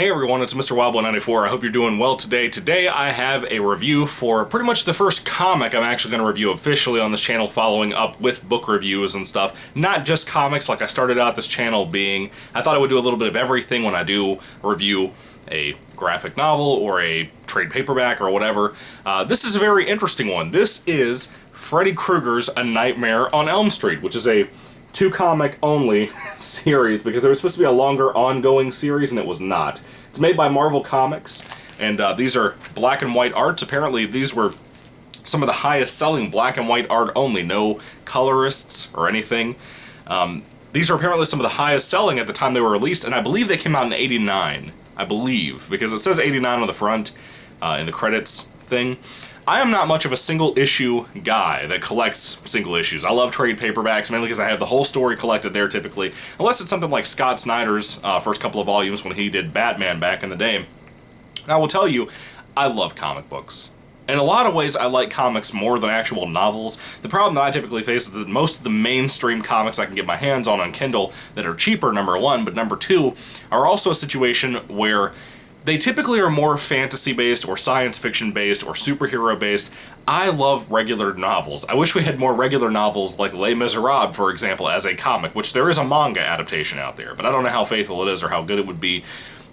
Hey everyone, it's Mr. Wildboy94. I hope you're doing well today. Today I have a review for pretty much the first comic I'm actually going to review officially on this channel, following up with book reviews and stuff. Not just comics like I started out this channel being. I thought I would do a little bit of everything when I do review a graphic novel or a trade paperback or whatever. This is a very interesting one. This is Freddy Krueger's A Nightmare on Elm Street, which is a two-comic only series, because there was supposed to be a longer ongoing series and it was not. It's made by Marvel Comics, and these are black and white arts. Apparently these were some of the highest selling black and white art only, no colorists or anything. These are apparently some of the highest selling at the time they were released, and I believe they came out in '89. I believe, because it says '89 on the front in the credits thing. I am not much of a single issue guy that collects single issues. I love trade paperbacks, mainly because I have the whole story collected there typically, unless it's something like Scott Snyder's first couple of volumes when he did Batman back in the day. And I will tell you, I love comic books. In a lot of ways, I like comics more than actual novels. The problem that I typically face is that most of the mainstream comics I can get my hands on Kindle that are cheaper, number one, but number two, are also a situation where they typically are more fantasy-based or science fiction-based or superhero-based. I love regular novels. I wish we had more regular novels like Les Miserables, for example, as a comic, which there is a manga adaptation out there, but I don't know how faithful it is or how good it would be.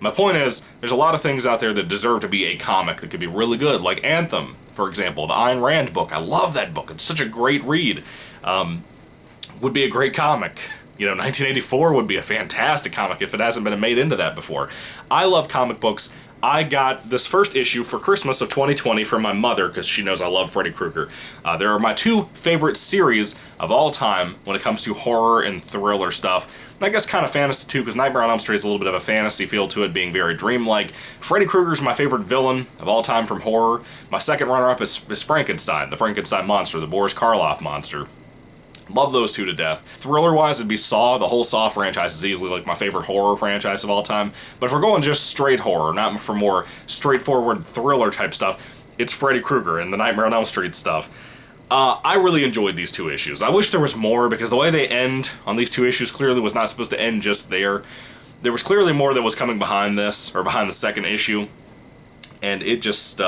My point is, there's a lot of things out there that deserve to be a comic that could be really good, like Anthem, for example, the Ayn Rand book. I love that book. It's such a great read. Would be a great comic. You know, 1984 would be a fantastic comic if it hasn't been made into that before. I love comic books. I got this first issue for Christmas of 2020 from my mother because she knows I love Freddy Krueger. There are my two favorite series of all time when it comes to horror and thriller stuff. And I guess kind of fantasy too, because Nightmare on Elm Street has a little bit of a fantasy feel to it, being very dreamlike. Freddy Krueger's my favorite villain of all time from horror. My second runner-up is Frankenstein, the Frankenstein monster, the Boris Karloff monster. Love those two to death. Thriller-wise, it'd be Saw. The whole Saw franchise is easily like my favorite horror franchise of all time. But if we're going just straight horror, not for more straightforward thriller type stuff, it's Freddy Krueger and the Nightmare on Elm Street stuff. I really enjoyed these two issues. I wish there was more, because the way they end on these two issues clearly was not supposed to end just there. There was clearly more that was coming behind this, or behind the second issue, and it just,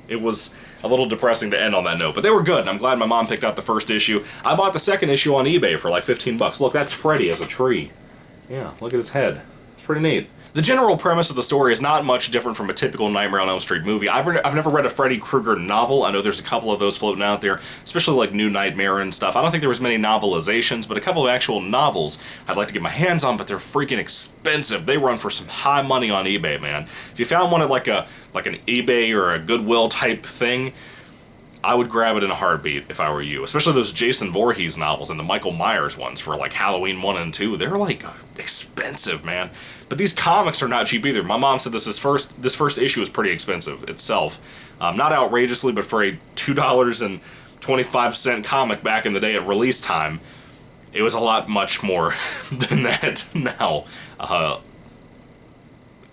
it was a little depressing to end on that note, but they were good, and I'm glad my mom picked out the first issue. I bought the second issue on eBay for like 15 bucks. Look, that's Freddy as a tree. Yeah, look at his head. It's pretty neat. The general premise of the story is not much different from a typical Nightmare on Elm Street movie. I've never read a Freddy Krueger novel. I know there's a couple of those floating out there, especially like New Nightmare and stuff. I don't think there was many novelizations, but a couple of actual novels I'd like to get my hands on, but they're freaking expensive. They run for some high money on eBay, man. If you found one at like an eBay or a Goodwill type thing, I would grab it in a heartbeat if I were you. Especially those Jason Voorhees novels and the Michael Myers ones for like Halloween 1 and 2. They're like expensive, man. But these comics are not cheap either. My mom said this first issue is pretty expensive itself. Not outrageously, but for a $2.25 comic back in the day at release time, it was a lot much more than that now. I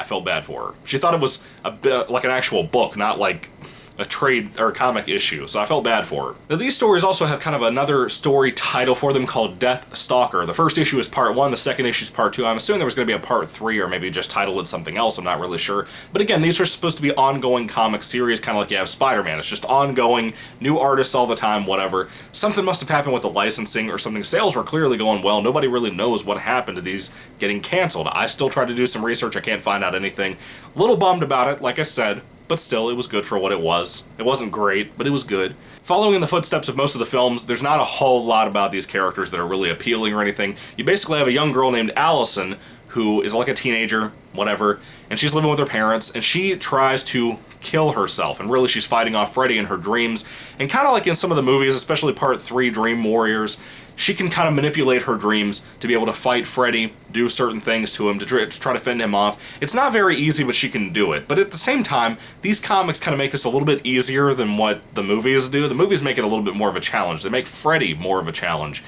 felt bad for her. She thought it was a bit like an actual book, not like a trade or comic issue, so I felt bad for her. Now, these stories also have kind of another story title for them called Death Stalker. The first issue is part 1, the second issue is part 2. I'm assuming there was going to be a part 3, or maybe just title it something else, I'm not really sure. But again, these are supposed to be ongoing comic series, kind of like you have Spider-Man. It's just ongoing, new artists all the time, whatever. Something must have happened with the licensing or something. Sales were clearly going well. Nobody really knows what happened to these getting canceled. I still try to do some research. I can't find out anything. A little bummed about it, like I said. But still, it was good for what it was. It wasn't great, but it was good. Following in the footsteps of most of the films, there's not a whole lot about these characters that are really appealing or anything. You basically have a young girl named Allison, who is like a teenager, whatever, and she's living with her parents, and she tries to kill herself, and really she's fighting off Freddy in her dreams, and kind of like in some of the movies, especially Part 3, Dream Warriors, she can kind of manipulate her dreams to be able to fight Freddy, do certain things to him, to try to fend him off. It's not very easy, but she can do it. But at the same time, these comics kind of make this a little bit easier than what the movies do. The movies make it a little bit more of a challenge. They make Freddy more of a challenge.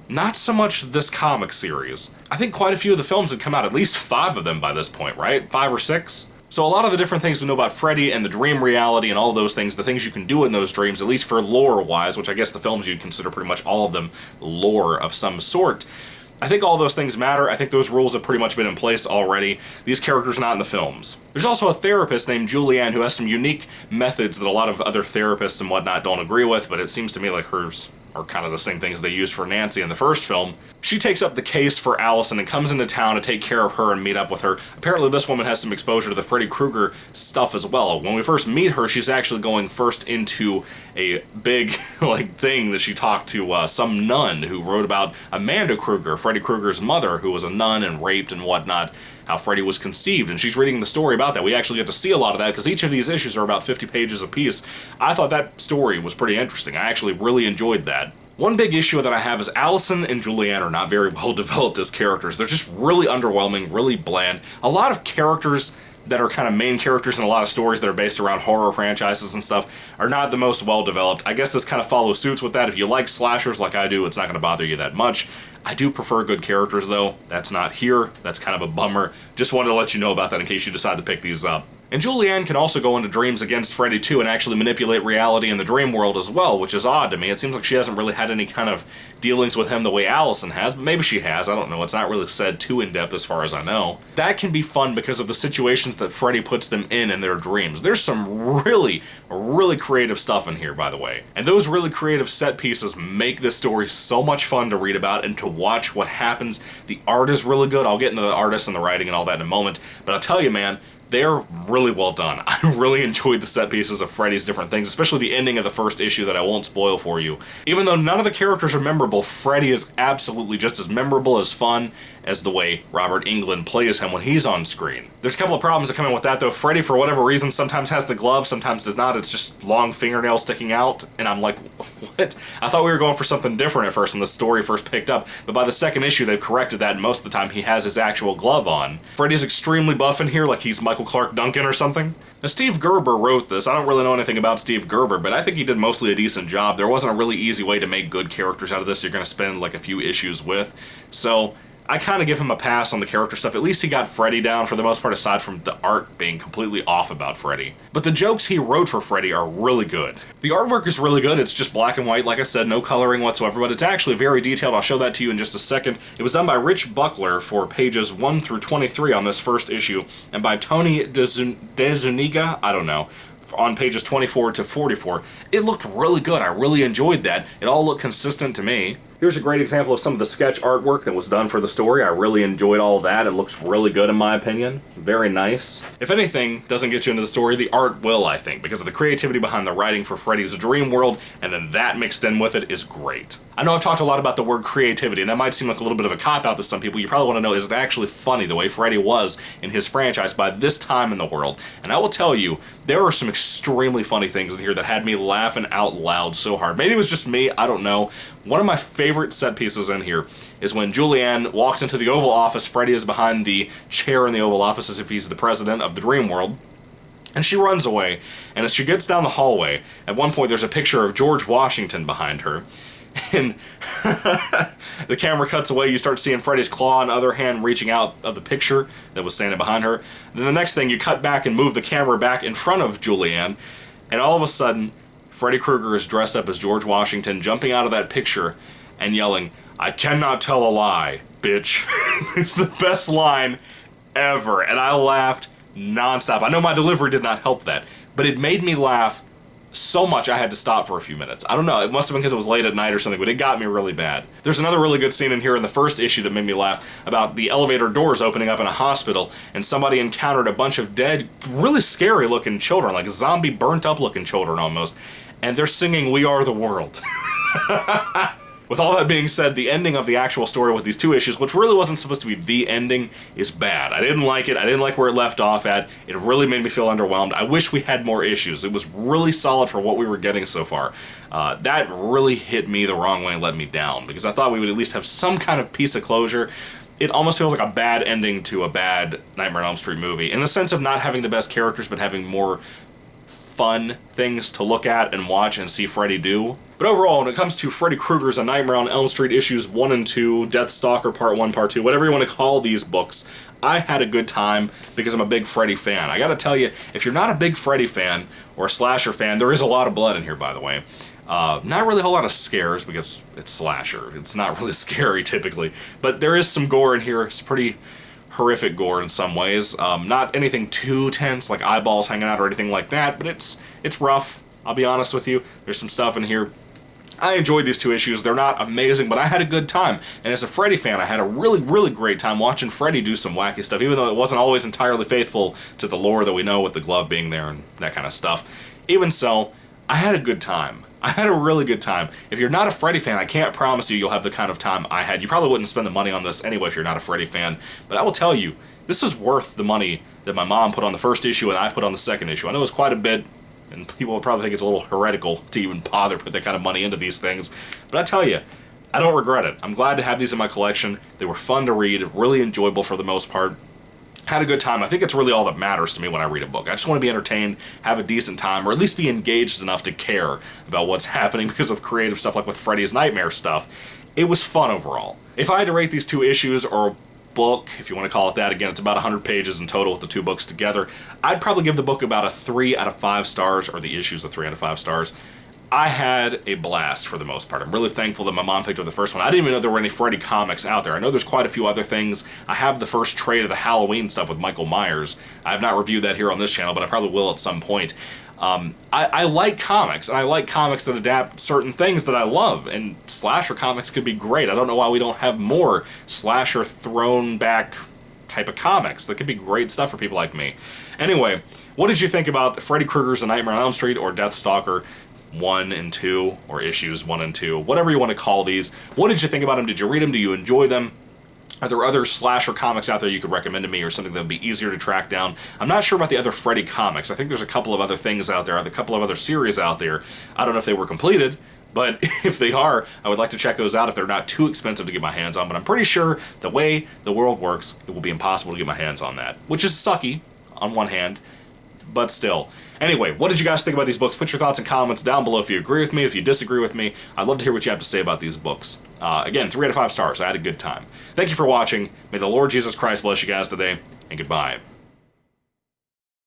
Not so much this comic series. I think quite a few of the films had come out, at least 5 of them by this point, right? 5 or 6? So a lot of the different things we know about Freddy and the dream reality and all those things, the things you can do in those dreams, at least for lore-wise, which I guess the films you'd consider pretty much all of them lore of some sort, I think all those things matter. I think those rules have pretty much been in place already. These characters are not in the films. There's also a therapist named Julianne who has some unique methods that a lot of other therapists and whatnot don't agree with, but it seems to me like hers are kind of the same things they used for Nancy in the first film. She takes up the case for Allison and comes into town to take care of her and meet up with her. Apparently this woman has some exposure to the Freddy Krueger stuff as well. When we first meet her, she's actually going first into a big thing that she talked to some nun who wrote about Amanda Krueger, Freddy Krueger's mother, who was a nun and raped and whatnot, how Freddy was conceived, and she's reading the story about that. We actually get to see a lot of that because each of these issues are about 50 pages apiece. I thought that story was pretty interesting. I actually really enjoyed that. One big issue that I have is Allison and Julianne are not very well developed as characters. They're just really underwhelming, really bland. A lot of characters that are kind of main characters in a lot of stories that are based around horror franchises and stuff are not the most well developed. I guess this kind of follows suits with that. If you like slashers like I do, it's not going to bother you that much. I do prefer good characters though. That's not here. That's kind of a bummer. Just wanted to let you know about that in case you decide to pick these up. And Julianne can also go into dreams against Freddy too and actually manipulate reality in the dream world as well, which is odd to me. It seems like she hasn't really had any kind of dealings with him the way Allison has, but maybe she has, I don't know. It's not really said too in-depth as far as I know. That can be fun because of the situations that Freddy puts them in their dreams. There's some really, really creative stuff in here, by the way. And those really creative set pieces make this story so much fun to read about and to watch what happens. The art is really good. I'll get into the artists and the writing and all that in a moment, but I'll tell you, man, they're really well done. I really enjoyed the set pieces of Freddy's different things, especially the ending of the first issue that I won't spoil for you. Even though none of the characters are memorable, Freddy is absolutely just as memorable, as fun, as the way Robert Englund plays him when he's on screen. There's a couple of problems that come in with that though. Freddy, for whatever reason, sometimes has the glove, sometimes does not. It's just long fingernails sticking out, and I'm like, what? I thought we were going for something different at first when the story first picked up, but by the second issue they've corrected that, and most of the time he has his actual glove on. Freddy's extremely buff in here, like he's Michael Clark Duncan or something. Now, Steve Gerber wrote this. I don't really know anything about Steve Gerber, but I think he did mostly a decent job. There wasn't a really easy way to make good characters out of this you're going to spend like a few issues with. So I kind of give him a pass on the character stuff. At least he got Freddy down for the most part, aside from the art being completely off about Freddy. But the jokes he wrote for Freddy are really good. The artwork is really good. It's just black and white, like I said, no coloring whatsoever, but it's actually very detailed. I'll show that to you in just a second. It was done by Rich Buckler for pages 1 through 23 on this first issue, and by Tony DeZuniga, I don't know, on pages 24 to 44. It looked really good. I really enjoyed that. It all looked consistent to me. Here's a great example of some of the sketch artwork that was done for the story. I really enjoyed all of that. It looks really good in my opinion. Very nice. If anything doesn't get you into the story, the art will, I think, because of the creativity behind the writing for Freddy's Dream World, and then that mixed in with it is great. I know I've talked a lot about the word creativity, and that might seem like a little bit of a cop-out to some people. You probably want to know, is it actually funny the way Freddy was in his franchise by this time in the world? And I will tell you, there are some extremely funny things in here that had me laughing out loud so hard. Maybe it was just me, I don't know. One of my favorite set pieces in here is when Julianne walks into the Oval Office. Freddy is behind the chair in the Oval Office as if he's the president of the Dream World. And she runs away, and as she gets down the hallway, at one point there's a picture of George Washington behind her. And the camera cuts away, you start seeing Freddy's claw and other hand reaching out of the picture that was standing behind her. Then the next thing, you cut back and move the camera back in front of Julianne, and all of a sudden, Freddy Krueger is dressed up as George Washington, jumping out of that picture and yelling, "I cannot tell a lie, bitch." It's the best line ever, and I laughed nonstop. I know my delivery did not help that, but it made me laugh so much I had to stop for a few minutes. I don't know, it must have been because it was late at night or something, but it got me really bad. There's another really good scene in here in the first issue that made me laugh about the elevator doors opening up in a hospital, and somebody encountered a bunch of dead, really scary looking children, like zombie burnt up looking children almost, and they're singing "We Are the World." With all that being said, the ending of the actual story with these two issues, which really wasn't supposed to be the ending, is bad. I didn't like it. I didn't like where it left off at. It really made me feel underwhelmed. I wish we had more issues. It was really solid for what we were getting so far. That really hit me the wrong way and let me down, because I thought we would at least have some kind of piece of closure. It almost feels like a bad ending to a bad Nightmare on Elm Street movie, in the sense of not having the best characters, but having more fun things to look at and watch and see Freddy do. But overall, when it comes to Freddy Krueger's A Nightmare on Elm Street issues 1 and 2, Death Stalker Part 1, Part 2, whatever you want to call these books, I had a good time because I'm a big Freddy fan. I gotta tell you, if you're not a big Freddy fan or a slasher fan, there is a lot of blood in here, by the way. Not really a whole lot of scares because it's slasher. It's not really scary typically, but there is some gore in here. It's pretty horrific gore in some ways. Not anything too tense like eyeballs hanging out or anything like that, but it's rough. I'll be honest with you. There's some stuff in here. I enjoyed these 2 issues. They're not amazing, but I had a good time. And as a Freddy fan, I had a really, really great time watching Freddy do some wacky stuff, even though it wasn't always entirely faithful to the lore that we know with the glove being there and that kind of stuff. Even so, I had a good time. I had a really good time. If you're not a Freddy fan, I can't promise you'll have the kind of time I had. You probably wouldn't spend the money on this anyway if you're not a Freddy fan, but I will tell you, this is worth the money that my mom put on the first issue and I put on the second issue. I know it's quite a bit, and people would probably think it's a little heretical to even bother put that kind of money into these things, but I tell you, I don't regret it. I'm glad to have these in my collection. They were fun to read, really enjoyable for the most part. Had a good time. I think it's really all that matters to me when I read a book. I just want to be entertained, have a decent time, or at least be engaged enough to care about what's happening because of creative stuff like with Freddy's Nightmare stuff. It was fun overall. If I had to rate these 2 issues, or book, if you want to call it that, again, it's about 100 pages in total with the 2 books together, I'd probably give the book about a 3 out of 5 stars, or the issues a 3 out of 5 stars. I had a blast for the most part. I'm really thankful that my mom picked up the first one. I didn't even know there were any Freddy comics out there. I know there's quite a few other things. I have the first trade of the Halloween stuff with Michael Myers. I have not reviewed that here on this channel, but I probably will at some point. I like comics, and I like comics that adapt certain things that I love, and slasher comics could be great. I don't know why we don't have more slasher thrown back type of comics. That could be great stuff for people like me. Anyway, what did you think about Freddy Krueger's A Nightmare on Elm Street or Deathstalker 1 and 2, or issues 1 and 2, whatever you want to call these? What did you think about them? Did you read them? Do you enjoy them? Are there other slasher comics out there you could recommend to me, or something that would be easier to track down? I'm not sure about the other Freddy comics. I think there's a couple of other things out there, a couple of other series out there. I don't know if they were completed, but if they are, I would like to check those out if they're not too expensive to get my hands on. But I'm pretty sure the way the world works, it will be impossible to get my hands on that, which is sucky on one hand, but still. Anyway, what did you guys think about these books? Put your thoughts and comments down below if you agree with me, if you disagree with me. I'd love to hear what you have to say about these books. Again, 3 out of 5 stars. I had a good time. Thank you for watching. May the Lord Jesus Christ bless you guys today, and goodbye.